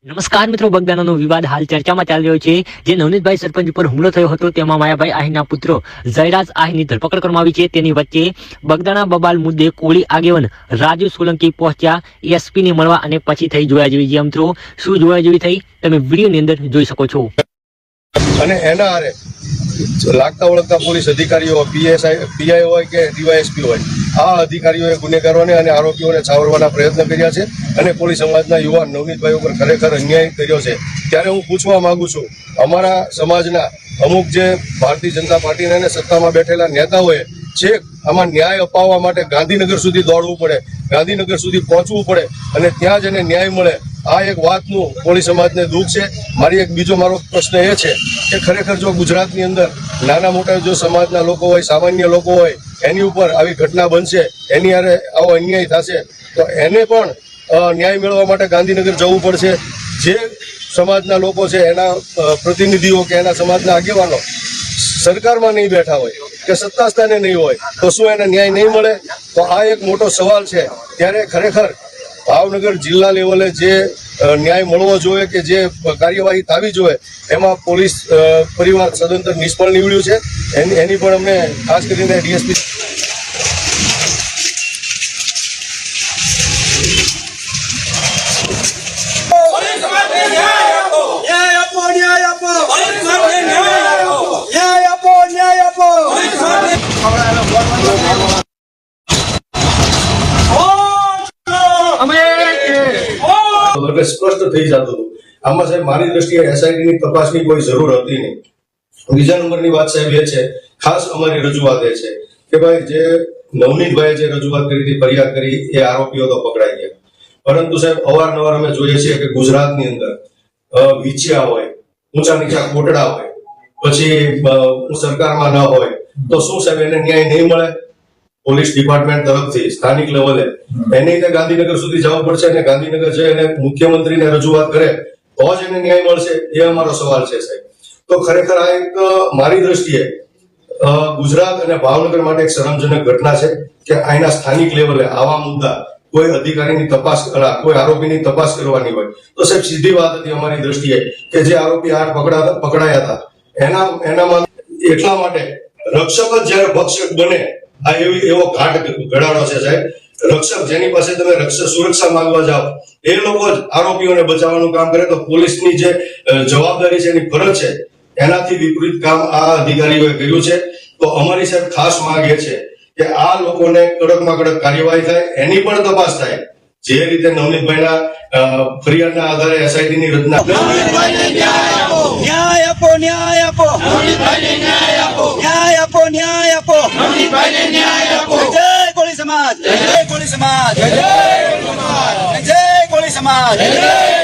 નમસ્કાર મિત્રો, બગદાણાનો વિવાદ હાલ ચર્ચામાં ચાલી રહ્યો છે। જે નવનીતભાઈ સરપંચ ઉપર હુમલો થયો હતો તેમાં માયાભાઈ આહીરના પુત્ર જયરાજ આહીની ધરપકડ કરવામાં આવી છે। તેની વચ્ચે બગદાણા બબાલ મુદ્દે કોળી આગેવાન રાજુ સોલંકી પહોંચ્યા એસપી ને મળવા અને પછી થઈ જોયા જેવી જે મિત્રો શું જોયા જેવી થઈ તમે વિડીયોની અંદર જોઈ શકો છો। અને એના આરે લાગતા ઓળખતા પોલીસ અધિકારીઓ પીઆઈ હોય કે ડીવાયએસપી હોય આ અધિકારીઓએ ગુનેગારોને અને આરોપીઓને છાવરવાના પ્રયત્ન કર્યા છે અને કોળી સમાજના યુવાન નવનીતભાઈ ઉપર ખરેખર અન્યાય કર્યો છે। ત્યારે હું પૂછવા માંગુ છું, અમારા સમાજના અમુક જે ભારતીય જનતા પાર્ટીના અને સત્તામાં બેઠેલા નેતાઓએ છેક આમાં ન્યાય અપાવવા માટે ગાંધીનગર સુધી દોડવું પડે, ગાંધીનગર સુધી પહોંચવું પડે અને ત્યાં જ એને ન્યાય મળે। આ એક વાતનું કોળી સમાજને દુઃખ છે। મારો પ્રશ્ન એ છે કે ખરેખર જો ગુજરાતની અંદર નાના મોટા જો સમાજના લોકો હોય, સામાન્ય લોકો હોય, એની ઉપર આવી ઘટના બનશે, એની આરે આવો અન્યાય થશે તો એને પણ ન્યાય મેળવવા માટે ગાંધીનગર જવું પડશે। જે સમાજના લોકો છે એના પ્રતિનિધિઓ કે એના સમાજના આગેવાનો સરકારમાં નહીં બેઠા હોય કે સત્તા સ્થાને નહીં હોય તો શું એને ન્યાય નહીં મળે? તો આ એક મોટો સવાલ છે। ત્યારે ખરેખર ભાવનગર જિલ્લા લેવલે જે ન્યાય મળવો જોઈએ કે જે કાર્યવાહી થવી જોઈએ એમાં પોલીસ પરિવાર સદંતર નિષ્ફળ નીવડ્યું છે। એની પણ અમને ખાસ કરીને ડીએસપી સ્પષ્ટ થઈ જતું હતું। આમાં સાહેબ મારી દ્રષ્ટિએ એસઆઈટીની તપાસની કોઈ જરૂર હતી નહીં। બીજા નંબરની વાત સાહેબ એ છે, ખાસ અમારી રજૂઆત એ છે કે ભાઈ જે નવનીતભાઈએ જે રજૂઆત કરી હતી, ફરિયાદ કરી, એ આરોપીઓ તો પકડાઈ ગયા, પરંતુ સાહેબ અવારનવાર અમે જોઈએ છીએ કે ગુજરાતની અંદર વિછ્યા હોય, ઊંચા નીચા કોટડા હોય, પછી સરકારમાં ન હોય તો શું સાહેબ એને ન્યાય નહીં મળે? પોલીસ ડિપાર્ટમેન્ટ તરફથી સ્થાનિક લેવલે એને ગાંધીનગર સુધી જવું પડશે અને ગાંધીનગર જઈ અને મુખ્યમંત્રીને રજૂઆત કરે તો જ એને ન્યાય મળશે? એ અમારો સવાલ છે સાહેબ। તો ખરેખર આ એક મારી દ્રષ્ટિએ ગુજરાત અને ભાવનગર માટે એક શરમજનક ઘટના છે કે અહીંના સ્થાનિક લેવલે આવા મુદ્દા કોઈ અધિકારીની તપાસ, કોઈ આરોપીની તપાસ કરવાની હોય તો સાહેબ સીધી વાત હતી અમારી દ્રષ્ટિએ કે જે આરોપી 8 પકડાયા હતા એનામાં એટલા માટે રક્ષક જ જયારે ભક્ષક બને આ એવો ઘાટ ઘડાડો છે સાહેબ। રક્ષક જેની પાસે તમે સુરક્ષા માંગવા જાઓ એ લોકો જ આરોપીઓને બચાવવાનું કામ કરે તો પોલીસની જે જવાબદારી છે, એની ફરજ છે, એનાથી વિપરીત કામ આ અધિકારીઓએ કર્યું છે। તો અમારી સાહેબ ખાસ માંગ એ છે કે આ લોકોને કડકમાં કડક કાર્યવાહી થાય, એની પણ તપાસ થાય। જે રીતે નવનીતભાઈના ફરિયાદના આધારે એસઆઈટી ની રચના ન્યાય આપો, ન્યાય આપો, ન્યાય આપો, ન્યાય આપો, ન્યાય આપો, ન્યાય આપો। જય કોળી સમાજ, જય કોળી સમાજ, જય કોળી સમાજ, જય કોળી સમાજ।